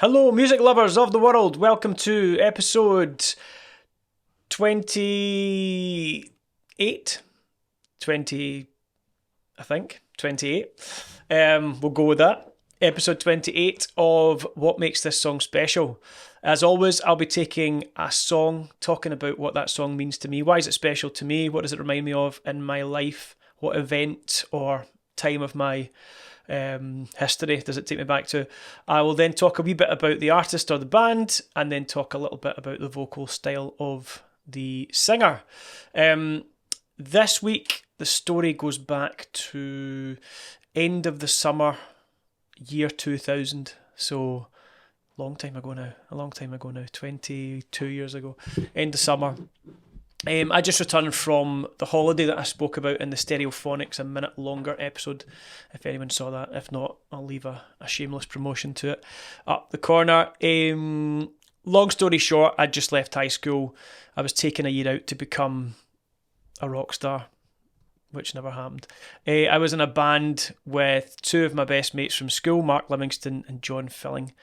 Hello, music lovers of the world. Welcome to episode 28. 20, I think. 28. We'll go with that. Episode 28 of What Makes This Song Special. As always, I'll be taking a song, talking about what that song means to me. Why is it special to me? What does it remind me of in my life? What event or time of my history does it take me back to? I will then talk a wee bit about the artist or the band, and then talk a little bit about the vocal style of the singer. This week, the story goes back to end of the summer, year 2000. So, a long time ago now, 22 years ago, end of summer. I just returned from the holiday that I spoke about in the Stereophonics A Minute Longer episode, if anyone saw that. If not, I'll leave a shameless promotion to it up the corner. Long story short, I just left high school. I was taking a year out to become a rock star, which never happened. I was in a band with two of my best mates from school, Mark Livingston and John Filling.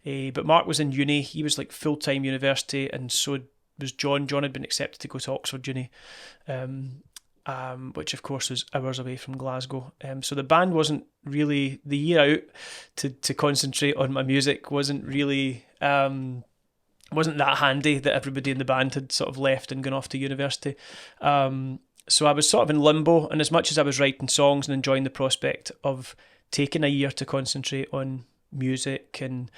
But Mark was in uni. He was like full-time university, and so was John. John had been accepted to go to Oxford Uni, which of course was hours away from Glasgow. So the band wasn't really, the year out to concentrate on my music wasn't really, wasn't that handy that everybody in the band had sort of left and gone off to university. So I was sort of in limbo, and as much as I was writing songs and enjoying the prospect of taking a year to concentrate on music and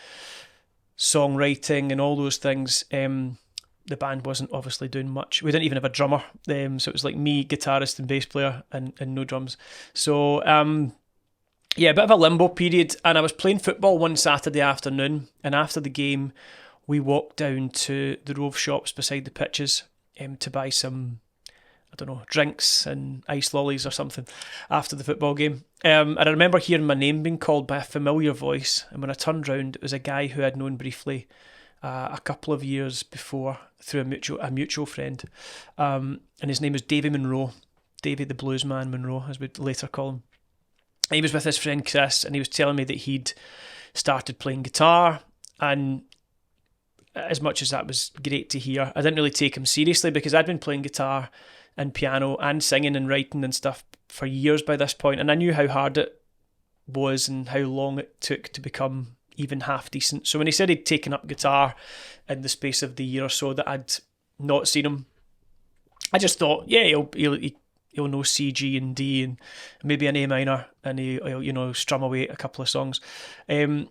songwriting and all those things, the band wasn't obviously doing much. We didn't even have a drummer, so it was like me, guitarist and bass player, and no drums. So a bit of a limbo period. And I was playing football one Saturday afternoon, and after the game we walked down to the Rove shops beside the pitches to buy some, I don't know, drinks and ice lollies or something after the football game. And I remember hearing my name being called by a familiar voice, and when I turned round, it was a guy who I'd known briefly a couple of years before through a mutual friend, and his name was Davey Monroe, Davey the Blues Man Monroe, as we'd later call him. He was with his friend Chris, and he was telling me that he'd started playing guitar, and as much as that was great to hear, I didn't really take him seriously because I'd been playing guitar and piano and singing and writing and stuff for years by this point, and I knew how hard it was and how long it took to become even half decent. So when he said he'd taken up guitar in the space of the year or so that I'd not seen him, I just thought, yeah, he'll know C, G and D and maybe an A minor, and he'll strum away a couple of songs. And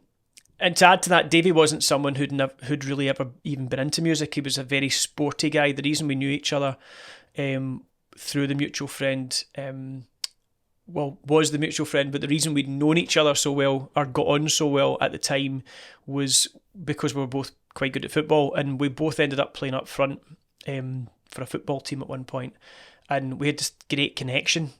to add to that, Davey wasn't someone who'd really ever even been into music. He was a very sporty guy. The reason we knew each other through the mutual friend, was the mutual friend, but the reason we'd known each other so well or got on so well at the time was because we were both quite good at football, and we both ended up playing up front for a football team at one point, and we had this great connection,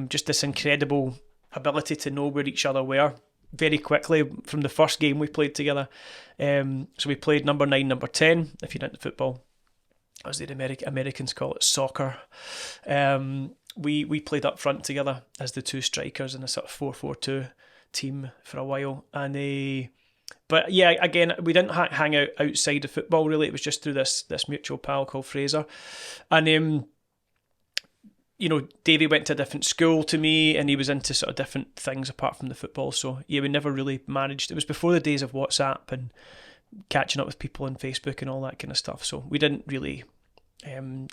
just this incredible ability to know where each other were very quickly from the first game we played together. So we played number 9, number 10, if you're into football, as the Americans call it, soccer. We played up front together as the two strikers in a sort of 4-4-2 team for a while. And but yeah, again, we didn't hang out outside of football really. It was just through this mutual pal called Fraser. And Davey went to a different school to me, and he was into sort of different things apart from the football. So yeah, we never really managed. It was before the days of WhatsApp and catching up with people on Facebook and all that kind of stuff. So we didn't really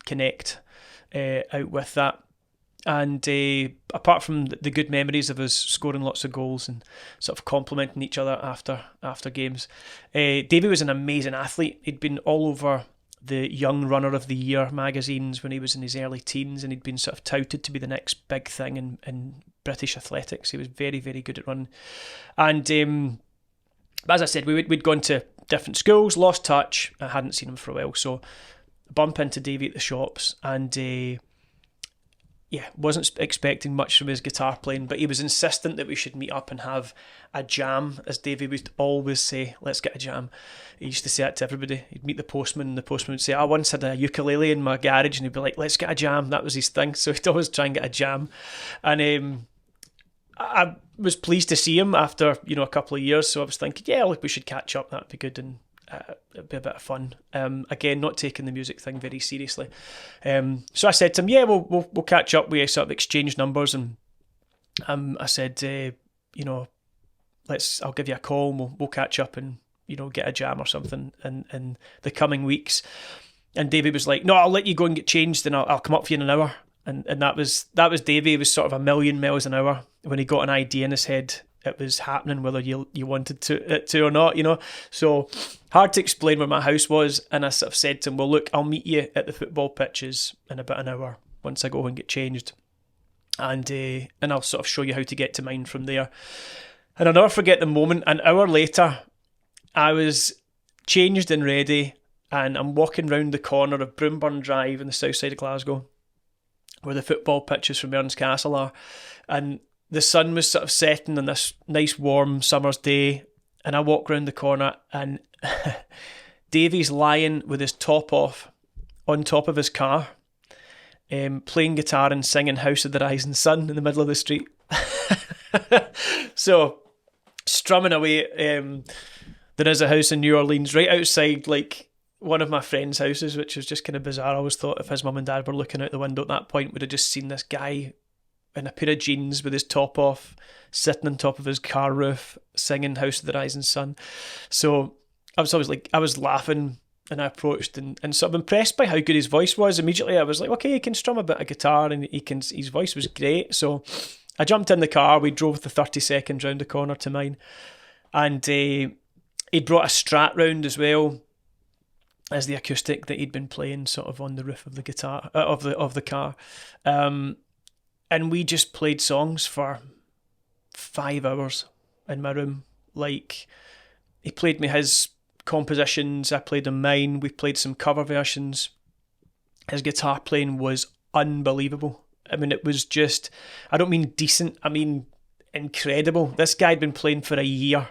connect out with that. And apart from the good memories of us scoring lots of goals and sort of complimenting each other after games, Davey was an amazing athlete. He'd been all over the Young Runner of the Year magazines when he was in his early teens, and he'd been sort of touted to be the next big thing in British athletics. He was very, very good at running. And as I said, we'd gone to different schools, lost touch. I hadn't seen him for a while, so bump into Davey at the shops, and wasn't expecting much from his guitar playing, but he was insistent that we should meet up and have a jam, as Davey would always say, let's get a jam. He used to say that to everybody. He'd meet the postman, and the postman would say, I once had a ukulele in my garage, and he'd be like, let's get a jam. That was his thing, so he'd always try and get a jam. And I was pleased to see him after, a couple of years. So I was thinking, yeah, look, we should catch up. That'd be good, and it'd be a bit of fun. Again, not taking the music thing very seriously. So I said to him, yeah, we'll catch up. We sort of exchanged numbers, and I said, I'll give you a call and we'll catch up and, get a jam or something in the coming weeks. And Davey was like, no, I'll let you go and get changed and I'll come up for you in an hour. And that was Davey. He was sort of a million miles an hour. When he got an idea in his head, it was happening whether you wanted it to or not, So hard to explain where my house was. And I sort of said to him, well, look, I'll meet you at the football pitches in about an hour once I go and get changed. And I'll sort of show you how to get to mine from there. And I'll never forget the moment. An hour later, I was changed and ready, and I'm walking round the corner of Broomburn Drive in the south side of Glasgow, where the football pitches from Ernst Castle are. And the sun was sort of setting on this nice warm summer's day, and I walk round the corner, and Davey's lying with his top off on top of his car, playing guitar and singing House of the Rising Sun in the middle of the street. So, strumming away. There is a house in New Orleans right outside, like, one of my friend's houses, which was just kind of bizarre. I always thought if his mum and dad were looking out the window at that point, would have just seen this guy in a pair of jeans with his top off, sitting on top of his car roof, singing House of the Rising Sun. So I was laughing, and I approached and sort of impressed by how good his voice was. Immediately I was like, okay, he can strum a bit of guitar and his voice was great. So I jumped in the car, we drove the 30 seconds round the corner to mine, and he'd brought a Strat round as well as the acoustic that he'd been playing sort of on the roof of the guitar of the car, and we just played songs for 5 hours in my room. Like, he played me his compositions, I played him mine. We played some cover versions. His guitar playing was unbelievable. I mean, it was just, I don't mean decent, I mean incredible. This guy had been playing for a year,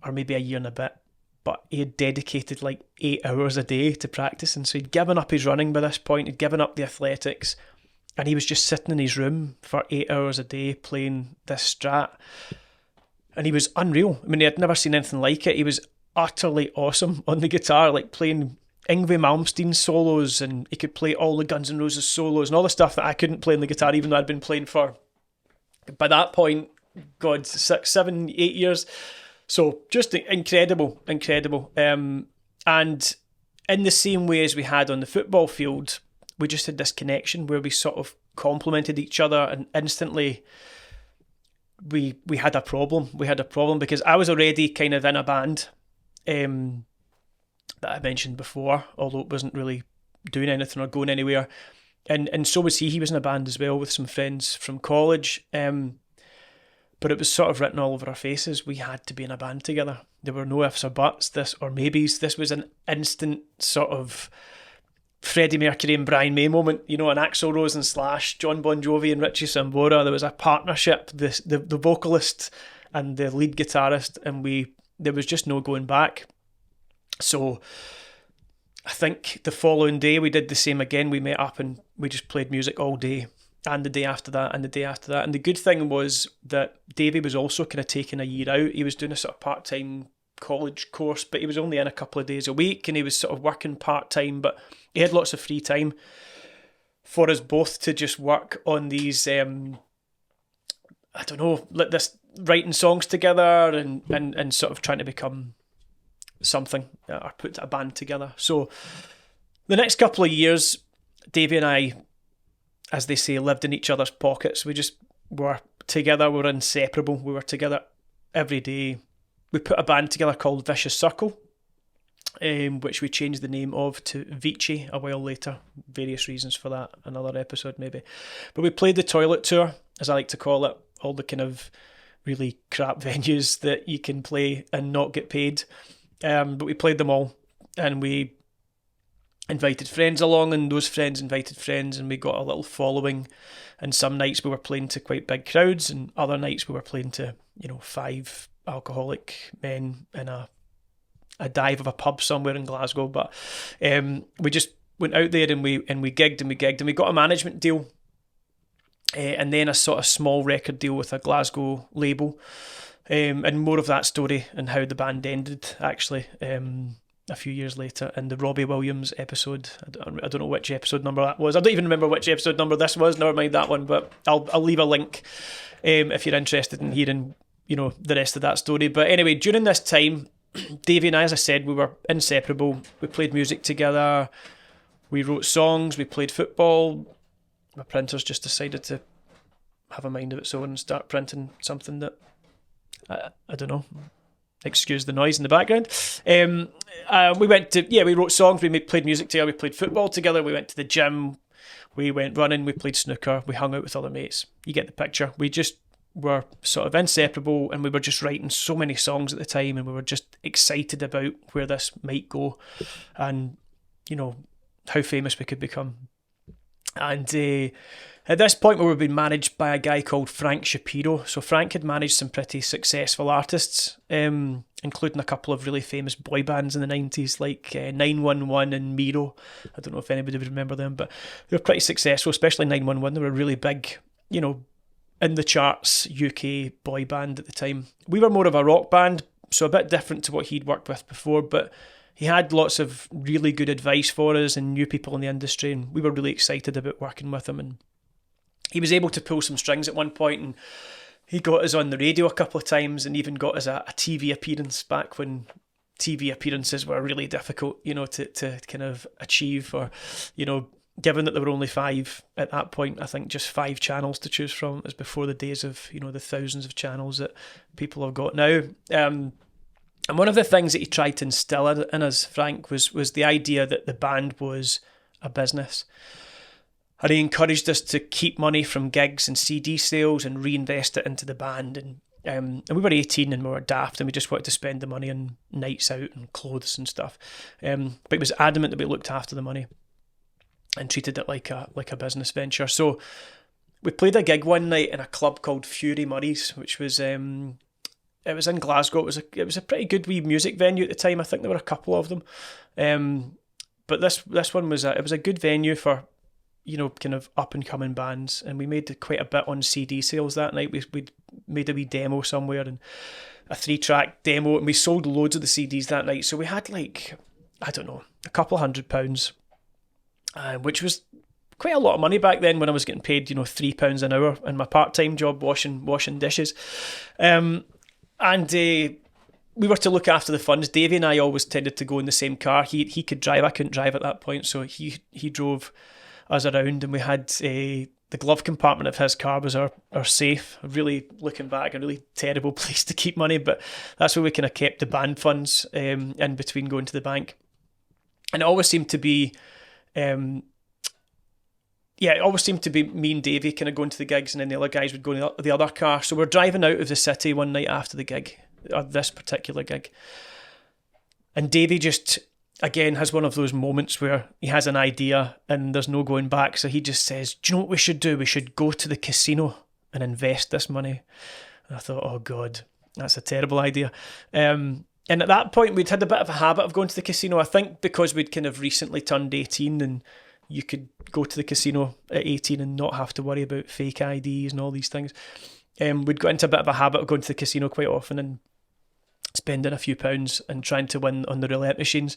or maybe a year and a bit, but he had dedicated like 8 hours a day to practice, and so he'd given up his running by this point, he'd given up the athletics, and he was just sitting in his room for 8 hours a day playing this Strat, and he was unreal. I mean, I'd never seen anything like it. He was utterly awesome on the guitar, like playing Yngwie Malmsteen solos, and he could play all the Guns N' Roses solos and all the stuff that I couldn't play on the guitar, even though I'd been playing for, by that point, God, 6, 7, 8 years. So just incredible. And in the same way as we had on the football field, we just had this connection where we sort of complemented each other, and instantly we had a problem. We had a problem because I was already kind of in a band that I mentioned before, although it wasn't really doing anything or going anywhere. And so was he. He was in a band as well with some friends from college. But it was sort of written all over our faces. We had to be in a band together. There were no ifs or buts, this or maybes. This was an instant sort of Freddie Mercury and Brian May moment, an Axl Rose and Slash, John Bon Jovi and Richie Sambora. There was a partnership, the vocalist and the lead guitarist, and there was just no going back. So I think the following day we did the same again. We met up and we just played music all day, and the day after that, and the day after that. And the good thing was that Davey was also kind of taking a year out. He was doing a sort of part-time college course, but he was only in a couple of days a week, and he was sort of working part-time, but he had lots of free time for us both to just work on these, like this, writing songs together and sort of trying to become something, or put a band together. So the next couple of years, Davey and I, as they say, lived in each other's pockets. We just were together. We were inseparable. We were together every day. We put a band together called Vicious Circle, which we changed the name of to Vici a while later. Various reasons for that, another episode maybe. But we played the toilet tour, as I like to call it, all the kind of really crap venues that you can play and not get paid. But we played them all, and we invited friends along, and those friends invited friends, and we got a little following. And some nights we were playing to quite big crowds, and other nights we were playing to 5 alcoholic men in a dive of a pub somewhere in Glasgow. But we just went out there and we gigged and we got a management deal and then a sort of small record deal with a Glasgow label, and more of that story and how the band ended, actually, a few years later in the Robbie Williams episode. I don't know which episode number that was. I don't even remember which episode number this was. Never mind that one, but I'll leave a link if you're interested in hearing, the rest of that story. But anyway, during this time, Davey and I, as I said, we were inseparable. We played music together. We wrote songs. We played football. My printers just decided to have a mind of its own and start printing something that I don't know. Excuse the noise in the background. We wrote songs. We played music together. We played football together. We went to the gym. We went running. We played snooker. We hung out with other mates. You get the picture. We just were sort of inseparable, and we were just writing so many songs at the time, and we were just excited about where this might go, and how famous we could become. And at this point, we were being managed by a guy called Frank Shapiro. So Frank had managed some pretty successful artists, including a couple of really famous boy bands in the 90s, like 911 and Miro. I don't know if anybody would remember them, but they were pretty successful, especially 911. They were really big, in the charts, UK boy band at the time. We were more of a rock band, so a bit different to what he'd worked with before, but he had lots of really good advice for us and new people in the industry, and we were really excited about working with him. And he was able to pull some strings at one point, and he got us on the radio a couple of times, and even got us a TV appearance back when TV appearances were really difficult, to kind of achieve, or, given that there were only 5 at that point. I think just 5 channels to choose from. It was before the days of, the thousands of channels that people have got now. And one of the things that he tried to instill in us, Frank, was the idea that the band was a business. And he encouraged us to keep money from gigs and CD sales and reinvest it into the band. And we were 18 and we were daft, and we just wanted to spend the money on nights out and clothes and stuff. But he was adamant that we looked after the money and treated it like a business venture. So we played a gig one night in a club called Fury Murray's, which was it was in Glasgow. It was a pretty good wee music venue at the time. I think there were a couple of them, but this one was a good venue for kind of up and coming bands, and we made quite a bit on CD sales that night. We made a wee demo somewhere, and a 3-track demo, and we sold loads of the CDs that night. So we had a couple £100. Which was quite a lot of money back then when I was getting paid, £3 an hour in my part-time job washing dishes. And we were to look after the funds. Davey and I always tended to go in the same car. He could drive. I couldn't drive at that point, so he drove us around, and we had the glove compartment of his car was our safe. Really, looking back, a really terrible place to keep money, but that's where we kind of kept the band funds in between going to the bank. And it always seemed to be it always seemed to be me and Davey kind of going to the gigs, and then the other guys would go in the other car. So we're driving out of the city one night after the gig, or this particular gig, and Davey just, again, has one of those moments where he has an idea and there's no going back. So he just says, do you know what we should do? We should go to the casino and invest this money. And I thought, oh God, that's a terrible idea. And at that point, we'd had a bit of a habit of going to the casino. I think because we'd kind of recently turned 18, and you could go to the casino at 18 and not have to worry about fake IDs and all these things. We'd got into a bit of a habit of going to the casino quite often and spending a few pounds and trying to win on the roulette machines,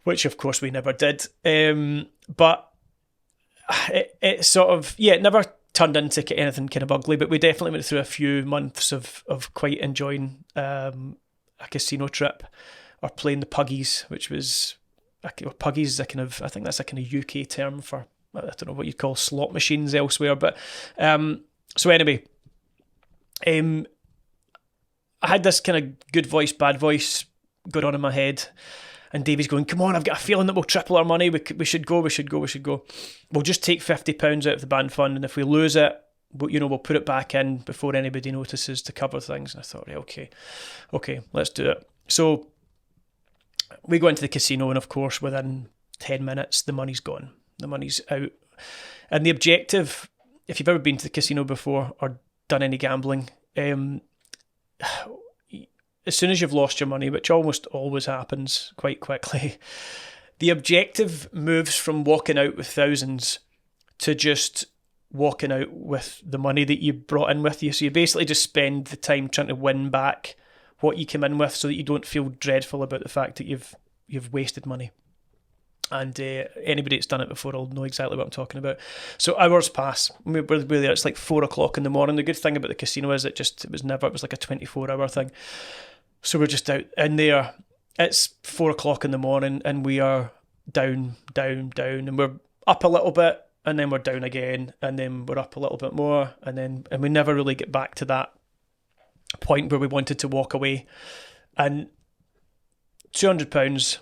which of course we never did. But it sort of, it never turned into anything kind of ugly, but we definitely went through a few months of quite enjoying a casino trip, or playing the puggies, which was, puggies is I think that's a kind of UK term for, I don't know what you'd call slot machines elsewhere, but so anyway, I had this kind of good voice, bad voice going on in my head, and Davey's going, come on, I've got a feeling that we'll triple our money, we should go. We'll just take £50 out of the band fund, and if we lose it, we'll put it back in before anybody notices to cover things. And I thought, right, okay, let's do it. So we go into the casino, and of course, within 10 minutes, the money's gone. The money's out. And the objective, if you've ever been to the casino before or done any gambling, as soon as you've lost your money, which almost always happens quite quickly, the objective moves from walking out with thousands to just walking out with the money that you brought in with you. So you basically just spend the time trying to win back what you came in with, so that you don't feel dreadful about the fact that you've wasted money. And anybody that's done it before will know exactly what I'm talking about. So hours pass. We're there. It's like 4 o'clock in the morning. The good thing about the casino is it was like a 24-hour thing. So we're just out in there. It's 4 o'clock in the morning, and we are down, and we're up a little bit, and then we're down again, and then we're up a little bit more, and we never really get back to that point where we wanted to walk away. And £200.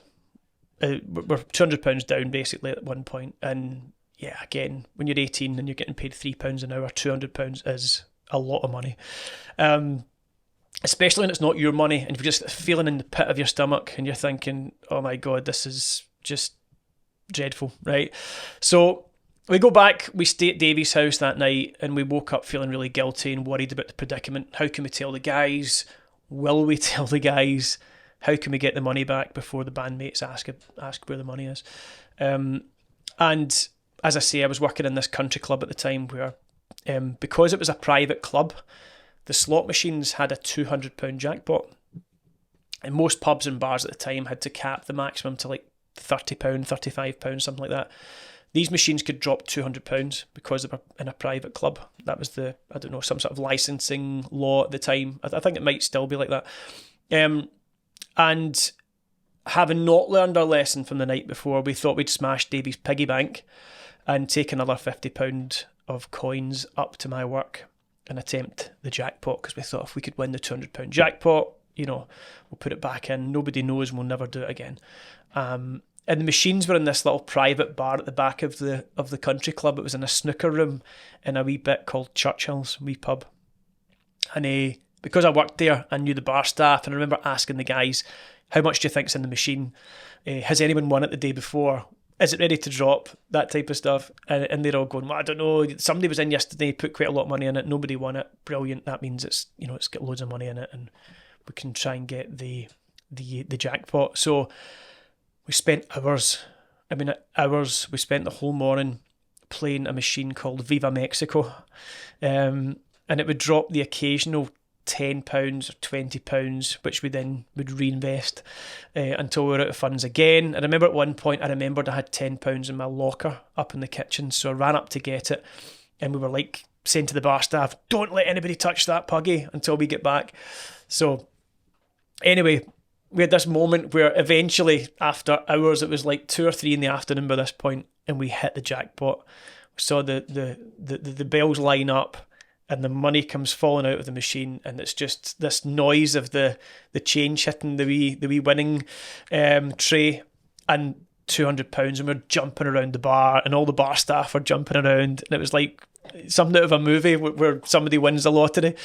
We're £200 down basically at one point, and yeah, again, when you're 18 and you're getting paid £3 an hour, £200 is a lot of money, especially when it's not your money and you're just feeling in the pit of your stomach and you're thinking, oh my god, this is just dreadful, right? So we go back, we stay at Davey's house that night, and we woke up feeling really guilty and worried about the predicament. How can we tell the guys? Will we tell the guys? How can we get the money back before the bandmates ask where the money is? And as I say, I was working in this country club at the time where, because it was a private club, the slot machines had a £200 jackpot. And most pubs and bars at the time had to cap the maximum to like £30, £35, something like that. These machines could drop £200 because they were in a private club. That was some sort of licensing law at the time. I think it might still be like that. And having not learned our lesson from the night before, we thought we'd smash Davey's piggy bank and take another £50 of coins up to my work and attempt the jackpot, because we thought if we could win the £200 jackpot, we'll put it back in. Nobody knows, we'll never do it again. And the machines were in this little private bar at the back of the country club. It was in a snooker room in a wee bit called Churchill's, wee pub. And because I worked there, I knew the bar staff, and I remember asking the guys, how much do you think's in the machine? Has anyone won it the day before? Is it ready to drop? That type of stuff. And they're all going, well, I don't know. Somebody was in yesterday, put quite a lot of money in it. Nobody won it. Brilliant. That means it's got loads of money in it, and we can try and get the jackpot. So we spent hours. We spent the whole morning playing a machine called Viva Mexico. And it would drop the occasional £10 or £20, which we then would reinvest until we were out of funds again. And I remember at one point, I had £10 in my locker up in the kitchen, so I ran up to get it, and we were like saying to the bar staff, don't let anybody touch that puggy until we get back. So anyway, we had this moment where eventually, after hours, it was like 2 or 3 in the afternoon by this point, and we hit the jackpot. We saw the bells line up, and the money comes falling out of the machine, and it's just this noise of the change hitting the wee winning tray, and £200, and we're jumping around the bar, and all the bar staff are jumping around, and it was like something out of a movie where somebody wins the lottery.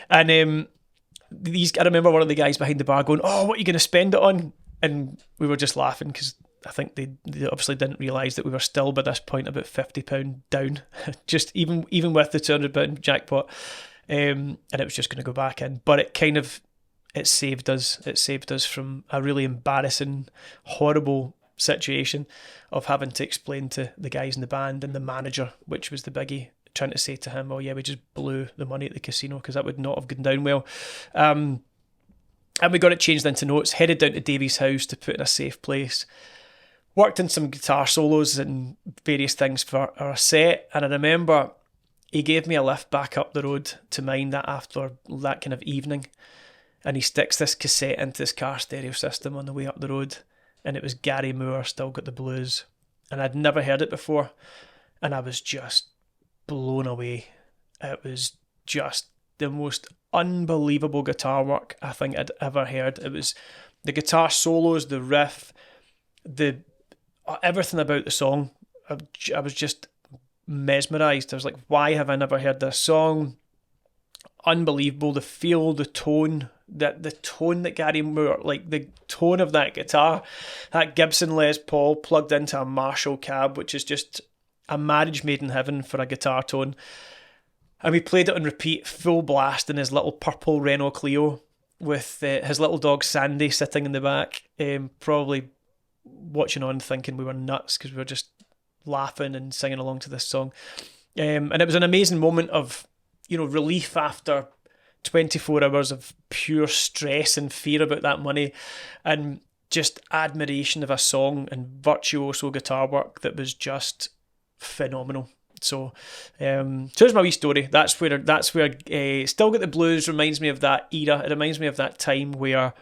And I remember one of the guys behind the bar going, oh, what are you going to spend it on? And we were just laughing, because I think they obviously didn't realise that we were still by this point about £50 down, just even with the £200 jackpot, and it was just going to go back in. But it saved us. It saved us from a really embarrassing, horrible situation of having to explain to the guys in the band and the manager, which was the biggie, trying to say to him, oh yeah, we just blew the money at the casino, because that would not have gone down well. And we got it changed into notes, headed down to Davey's house to put in a safe place. Worked in some guitar solos and various things for our set, and I remember he gave me a lift back up the road to mine that after that kind of evening, and he sticks this cassette into his car stereo system on the way up the road, and it was Gary Moore, Still Got the Blues, and I'd never heard it before, and I was just blown away. It was just the most unbelievable guitar work I think I'd ever heard. It was the guitar solos, the riff, everything about the song. I was just mesmerised. I was like, why have I never heard this song? Unbelievable. The feel, the tone, the tone that Gary Moore, like the tone of that guitar, that Gibson Les Paul plugged into a Marshall cab, which is just a marriage made in heaven for a guitar tone. And we played it on repeat, full blast, in his little purple Renault Clio with his little dog Sandy sitting in the back, probably watching on thinking we were nuts because we were just laughing and singing along to this song. And it was an amazing moment of, relief after 24 hours of pure stress and fear about that money, and just admiration of a song and virtuoso guitar work that was just phenomenal. So here's my wee story. That's where Still Got the Blues reminds me of that era. It reminds me of that time where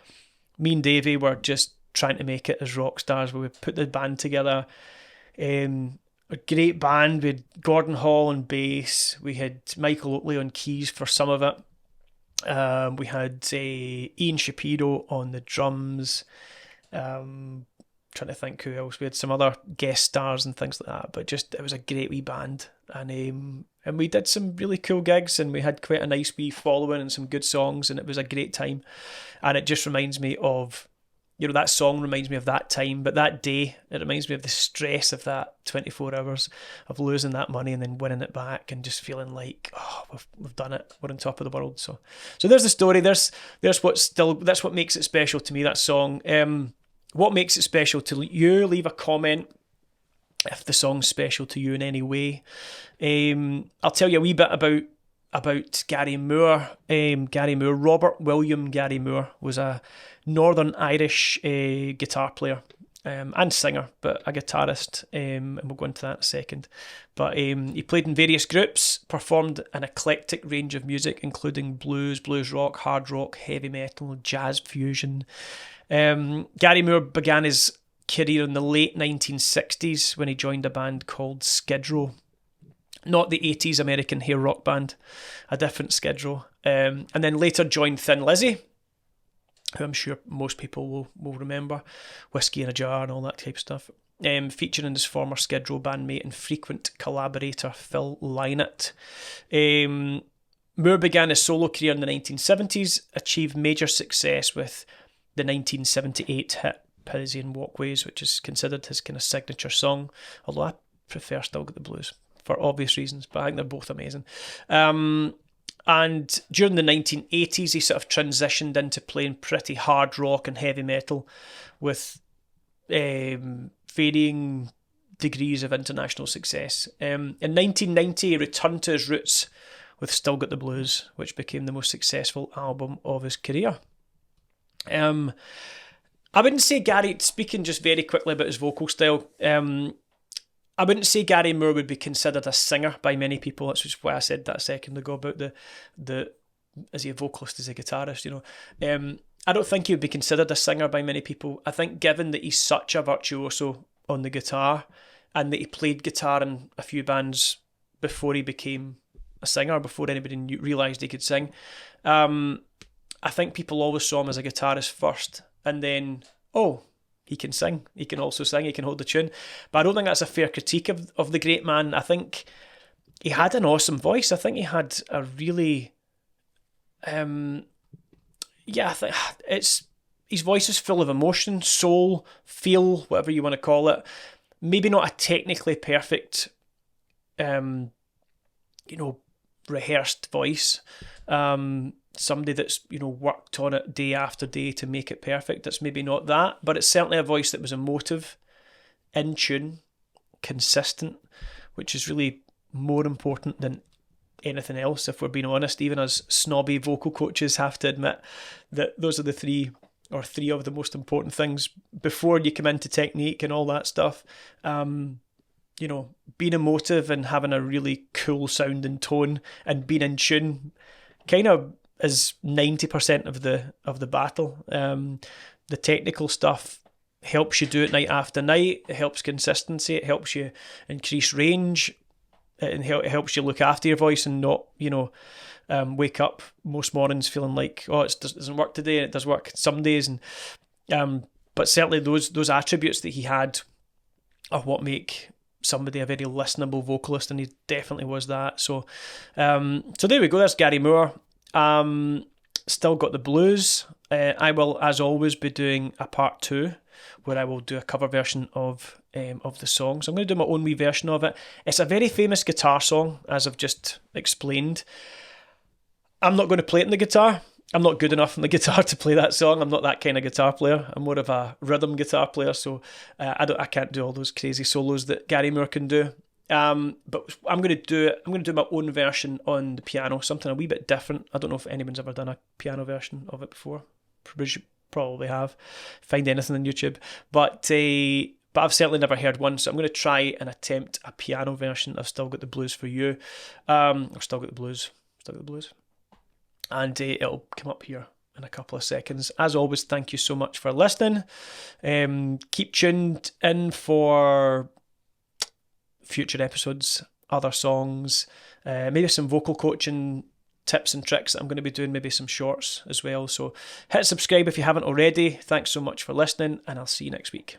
me and Davey were just trying to make it as rock stars, where we put the band together. A great band. We had Gordon Hall on bass. We had Michael Oakley on keys for some of it. We had Ian Shapiro on the drums. Trying to think who else. We had some other guest stars and things like that. But just, it was a great wee band. And we did some really cool gigs, and we had quite a nice wee following and some good songs, and it was a great time. And it just reminds me of, that song reminds me of that time, but that day, it reminds me of the stress of that 24 hours of losing that money and then winning it back, and just feeling like, oh, we've done it. We're on top of the world. So there's the story. That's what makes it special to me, that song. What makes it special to you? Leave a comment if the song's special to you in any way. I'll tell you a wee bit about Gary Moore. Robert William Gary Moore was a Northern Irish guitar player and singer, but a guitarist, and we'll go into that in a second. But he played in various groups, performed an eclectic range of music, including blues rock, hard rock, heavy metal, jazz fusion. Gary Moore began his career in the late 1960s when he joined a band called Skid Row. Not the 80s American hair rock band, a different Skid Row. And then later joined Thin Lizzy, who I'm sure most people will remember, Whiskey in a Jar and all that type of stuff, featuring his former Skid Row bandmate and frequent collaborator Phil Lynott. Moore began his solo career in the 1970s, achieved major success with the 1978 hit Parisian Walkways, which is considered his kind of signature song, although I prefer Still Got the Blues for obvious reasons, but I think they're both amazing. And during the 1980s, he sort of transitioned into playing pretty hard rock and heavy metal with varying degrees of international success. In 1990, he returned to his roots with Still Got the Blues, which became the most successful album of his career. I wouldn't say Gary, speaking just very quickly about his vocal style, I wouldn't say Gary Moore would be considered a singer by many people. That's just why I said that a second ago about the is he a vocalist, is he a guitarist, I don't think he would be considered a singer by many people. I think given that he's such a virtuoso on the guitar, and that he played guitar in a few bands before he became a singer, before anybody realised he could sing, I think people always saw him as a guitarist first, and then, he can sing. He can also sing. He can hold the tune. But I don't think that's a fair critique of the great man. I think he had an awesome voice. I think he had a really, I think his voice is full of emotion, soul, feel, whatever you want to call it. Maybe not a technically perfect, rehearsed voice. Somebody that's, worked on it day after day to make it perfect. That's maybe not that, but it's certainly a voice that was emotive, in tune, consistent, which is really more important than anything else, if we're being honest. Even as snobby vocal coaches have to admit that those are three of the most important things before you come into technique and all that stuff. Being emotive and having a really cool sounding tone and being in tune kind of is 90% of the battle. The technical stuff helps you do it night after night. It helps consistency. It helps you increase range. It helps you look after your voice and not, wake up most mornings feeling like, it doesn't work today, and it does work some days. And but certainly those attributes that he had are what make somebody a very listenable vocalist, and he definitely was that. So there we go. That's Gary Moore. Still Got the Blues. I will, as always, be doing a part 2 where I will do a cover version of the song. So I'm going to do my own wee version of it. It's a very famous guitar song, as I've just explained. I'm not going to play it on the guitar. I'm not good enough on the guitar to play that song. I'm not that kind of guitar player. I'm more of a rhythm guitar player, so I can't do all those crazy solos that Gary Moore can do. But I'm going to do my own version on the piano, something a wee bit different. I don't know if anyone's ever done a piano version of it before. Probably have. Find anything on YouTube, but I've certainly never heard one. So I'm going to try and attempt a piano version. I've still got the blues for you. I've still got the blues. And it'll come up here in a couple of seconds. As always, thank you so much for listening. Keep tuned in for future episodes, other songs, maybe some vocal coaching tips and tricks that I'm going to be doing, maybe some shorts as well. So hit subscribe if you haven't already. Thanks so much for listening, and I'll see you next week.